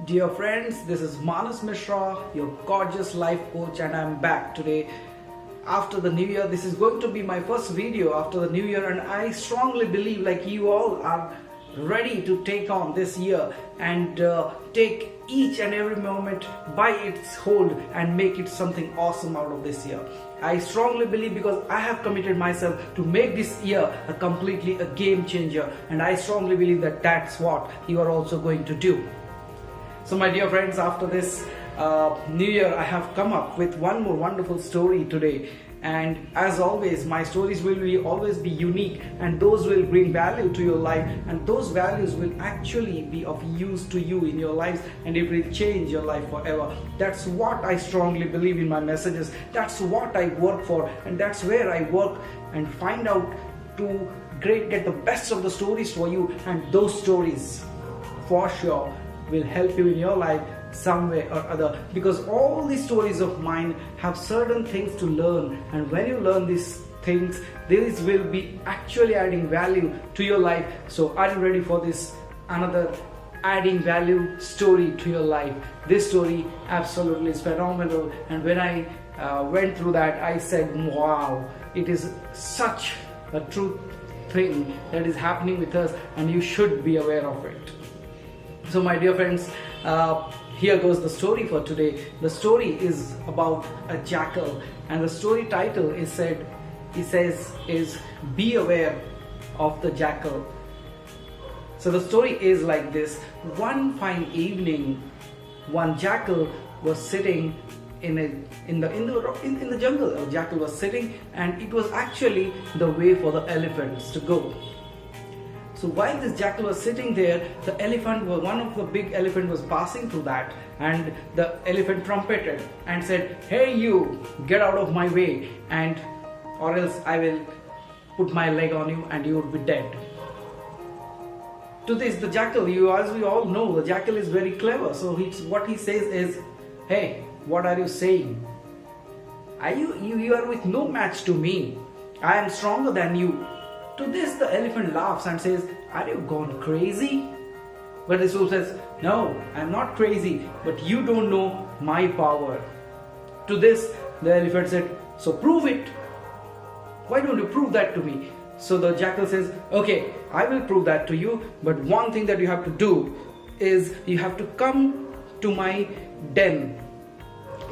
Dear friends, this is Manash Mishra, your gorgeous life coach, and I'm back today after the new year. This is going to be my first video after the new year, and I strongly believe like you all are ready to take on this year and take each and every moment by its hold and make it something awesome out of this year. I strongly believe because I have committed myself to make this year completely a game changer, and I strongly believe that that's what you are also going to do. So my dear friends, after this new year, I have come up with one more wonderful story today, and as always my stories will always be unique, and those will bring value to your life, and those values will actually be of use to you in your lives, and it will change your life forever. That's what I strongly believe in my messages. That's what I work for, and that's where I work and find out to get the best of the stories for you, and those stories for sure will help you in your life some way or other, because all these stories of mine have certain things to learn, and when you learn these things, these will be actually adding value to your life. So are you ready for this another adding value story to your life? This story absolutely is phenomenal, and when I went through that, I said, wow, it is such a true thing that is happening with us, and you should be aware of it. So my dear friends, here goes the story for today. The story is about a jackal, and the story title is Be Aware of the Jackal. So the story is like this. One fine evening, one jackal was sitting in the jungle. A jackal was sitting, and it was actually the way for the elephants to go. So while this jackal was sitting there, one of the big elephant was passing through that, and the elephant trumpeted and said, "Hey you, get out of my way, and or else I will put my leg on you and you will be dead." To this, the jackal, as we all know, the jackal is very clever. So what he says is, "Hey, what are you saying? You are with no match to me. I am stronger than you." To this, the elephant laughs and says, "Are you gone crazy?" But the fool says, "No, I'm not crazy, but you don't know my power." To this, the elephant said, "So prove it. Why don't you prove that to me?" So the jackal says, "Okay, I will prove that to you, but one thing that you have to do is you have to come to my den,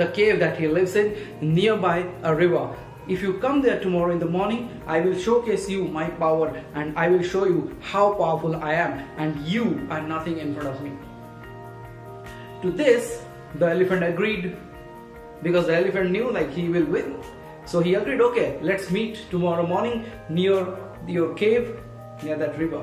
the cave that he lives in, nearby a river. If you come there tomorrow in the morning, I will showcase you my power, and I will show you how powerful I am, and you are nothing in front of me." To this, the elephant agreed, because the elephant knew like he will win. So he agreed, "Okay, let's meet tomorrow morning near your cave, near that river."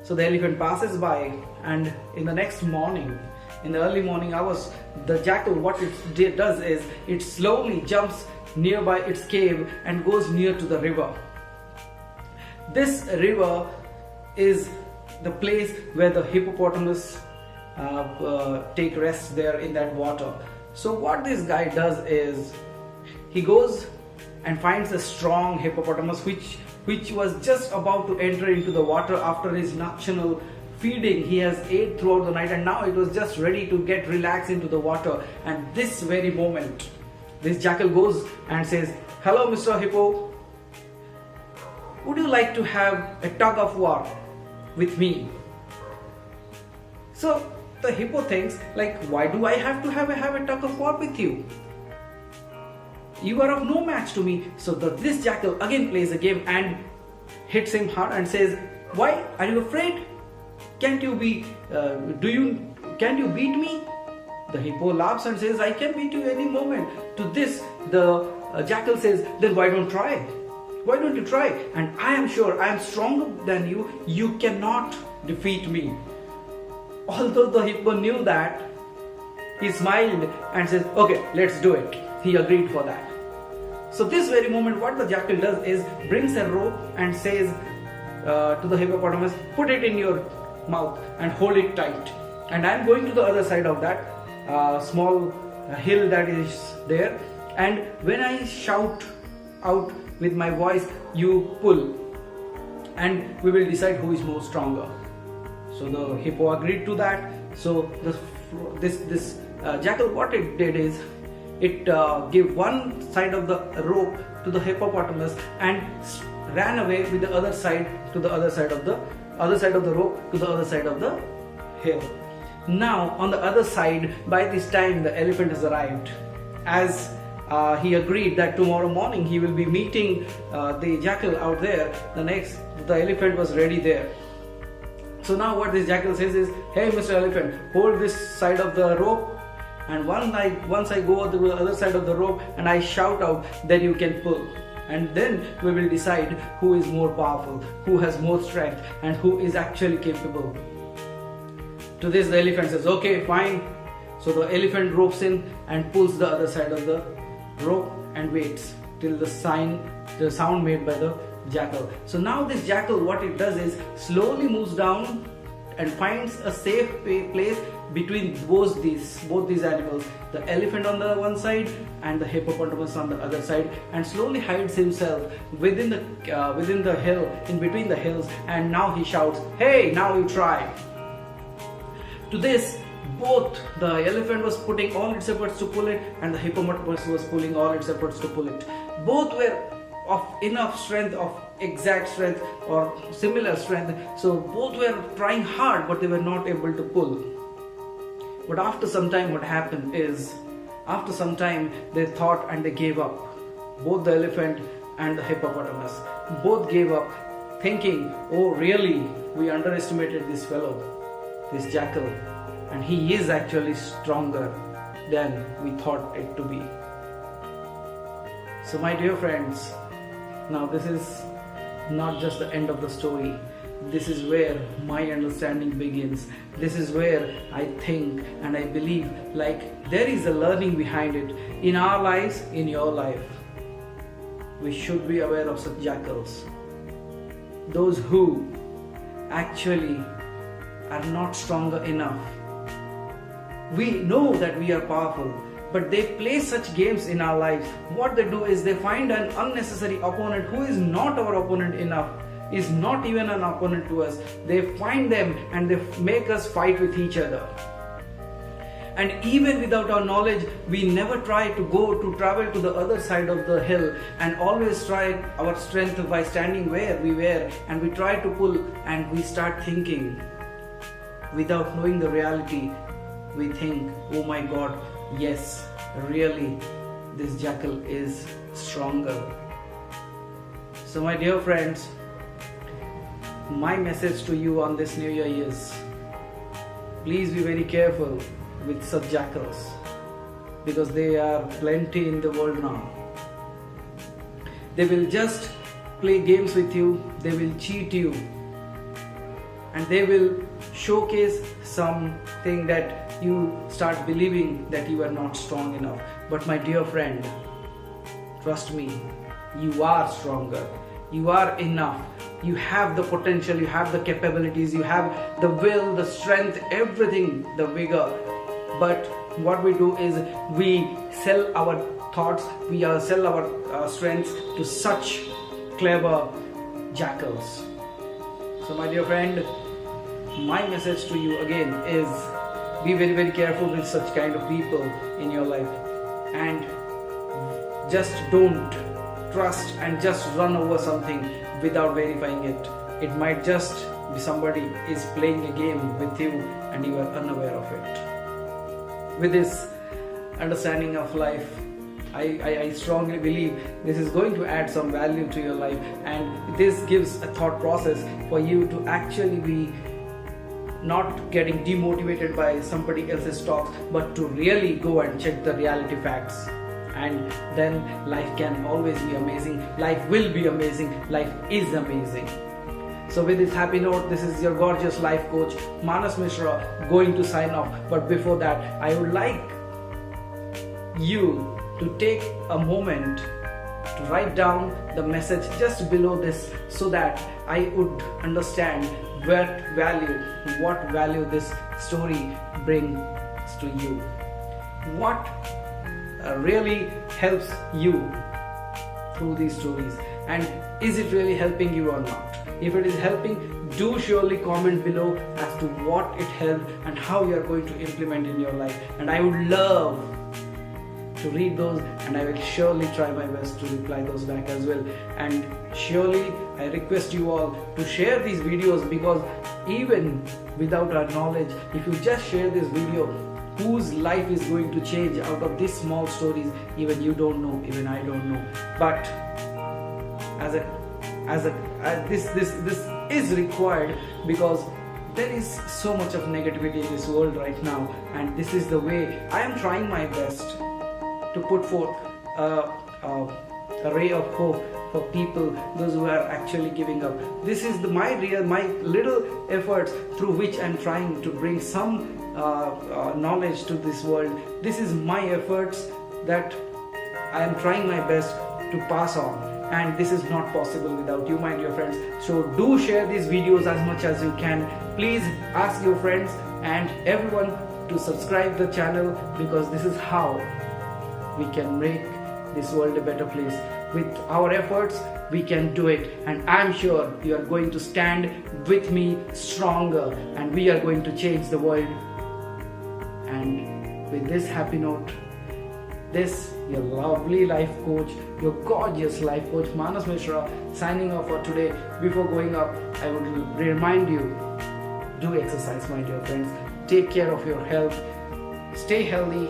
So the elephant passes by, and in the next morning, in the early morning hours, the jackal, what it does is it slowly jumps nearby its cave and goes near to the river. This river is the place where the hippopotamus take rest there in that water. So what this guy does is he goes and finds a strong hippopotamus which was just about to enter into the water after his nocturnal feeding. He has ate throughout the night, and now it was just ready to get relaxed into the water. And this very moment, this jackal goes and says, "Hello, Mr. Hippo. Would you like to have a tug of war with me?" So the hippo thinks like, "Why do I have to have a tug of war with you? You are of no match to me." So this jackal again plays a game and hits him hard and says, "Why are you afraid? Can't you beat me?" The hippo laughs and says, "I can beat you any moment." To this, the jackal says, "Then why don't try? Why don't you try? And I am sure I am stronger than you. You cannot defeat me." Although the hippo knew that, he smiled and says, "Okay, let's do it." He agreed for that. So this very moment, what the jackal does is brings a rope and says to the hippopotamus, "Put it in your mouth and hold it tight. And I'm going to the other side of that small hill that is there, and when I shout out with my voice, you pull, and we will decide who is more stronger." So the hippo agreed to that, So this jackal, what it did is it gave one side of the rope to the hippopotamus and ran away with the other side to the other side of the rope to the other side of the hill. Now on the other side, by this time the elephant has arrived, as he agreed that tomorrow morning he will be meeting the jackal out there. The elephant was ready there. So now what this jackal says is, hey Mr. Elephant, hold this side of the rope, and once I go to the other side of the rope and I shout out, then you can pull. And then we will decide who is more powerful, who has more strength, and who is actually capable. To this the elephant says, okay, fine. So the elephant ropes in and pulls the other side of the rope and waits till the sound made by the jackal. So now this jackal, what it does is slowly moves down and finds a safe place between both these animals, the elephant on the one side and the hippopotamus on the other side, and slowly hides himself within the hill, in between the hills, and now he shouts, hey, now you try. To this, both the elephant was putting all its efforts to pull it and the hippopotamus was pulling all its efforts to pull it. Both were of enough strength, of exact strength or similar strength, so both were trying hard but they were not able to pull. But after some time, what happened is, after some time they thought and they gave up. Both the elephant and the hippopotamus both gave up, thinking, oh really, we underestimated this fellow, this jackal, and he is actually stronger than we thought it to be. So my dear friends, now this is not just the end of the story. This is where my understanding begins. This is where I think and I believe like there is a learning behind it. In our lives, in your life, we should be aware of such jackals. Those who actually are not stronger enough. We know that we are powerful, but they play such games in our lives. What they do is they find an unnecessary opponent who is not our opponent enough, is not even an opponent to us. They find them and they make us fight with each other. And even without our knowledge, we never try to travel to the other side of the hill, and always try our strength by standing where we were, and we try to pull, and we start thinking without knowing the reality. We think, oh my God, yes, really, this jackal is stronger. So my dear friends, my message to you on this new year is, please be very careful with such jackals, because they are plenty in the world now. They will just play games with you, they will cheat you, and they will showcase something that you start believing that you are not strong enough. But my dear friend, trust me, you are stronger, you are enough, you have the potential, you have the capabilities, you have the will, the strength, everything, the vigor. But what we do is we sell our thoughts, we sell our strengths to such clever jackals. So my dear friend, my message to you again is, be very, very careful with such kind of people in your life, and just don't trust and just run over something without verifying it. It might just be somebody is playing a game with you and you are unaware of it. With this understanding of life, I strongly believe this is going to add some value to your life, and this gives a thought process for you to actually be not getting demotivated by somebody else's talks, but to really go and check the reality facts. And then life can always be amazing, life will be amazing, life is amazing. So with this happy note, this is your gorgeous life coach Manash Mishra going to sign off. But before that, I would like you to take a moment to write down the message just below this, so that I would understand what value this story brings to you. What really helps you through these stories, and is it really helping you or not? If it is helping, do surely comment below as to what it helped and how you are going to implement in your life. And I would love to read those, and I will surely try my best to reply those back as well. And surely I request you all to share these videos, because even without our knowledge, if you just share this video, whose life is going to change out of these small stories, even you don't know, even I don't know. But this is required, because there is so much of negativity in this world right now, and this is the way I am trying my best to put forth a ray of hope for people, those who are actually giving up. This is my little efforts through which I'm trying to bring some knowledge to this world. This is my efforts that I am trying my best to pass on, and this is not possible without you, my dear friends. So do share these videos as much as you can. Please ask your friends and everyone to subscribe the channel, because this is how we can make this world a better place. With our efforts, we can do it, and I'm sure you are going to stand with me stronger, and we are going to change the world. And with this happy note, this your lovely life coach, your gorgeous life coach Manash Mishra, signing off for today. Before going up, I would remind you, do exercise, my dear friends. Take care of your health, stay healthy,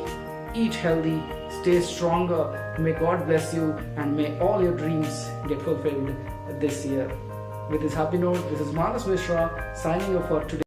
eat healthy, stay stronger. May God bless you, and may all your dreams get fulfilled this year. With this happy note, this is Manash Mishra signing off for today.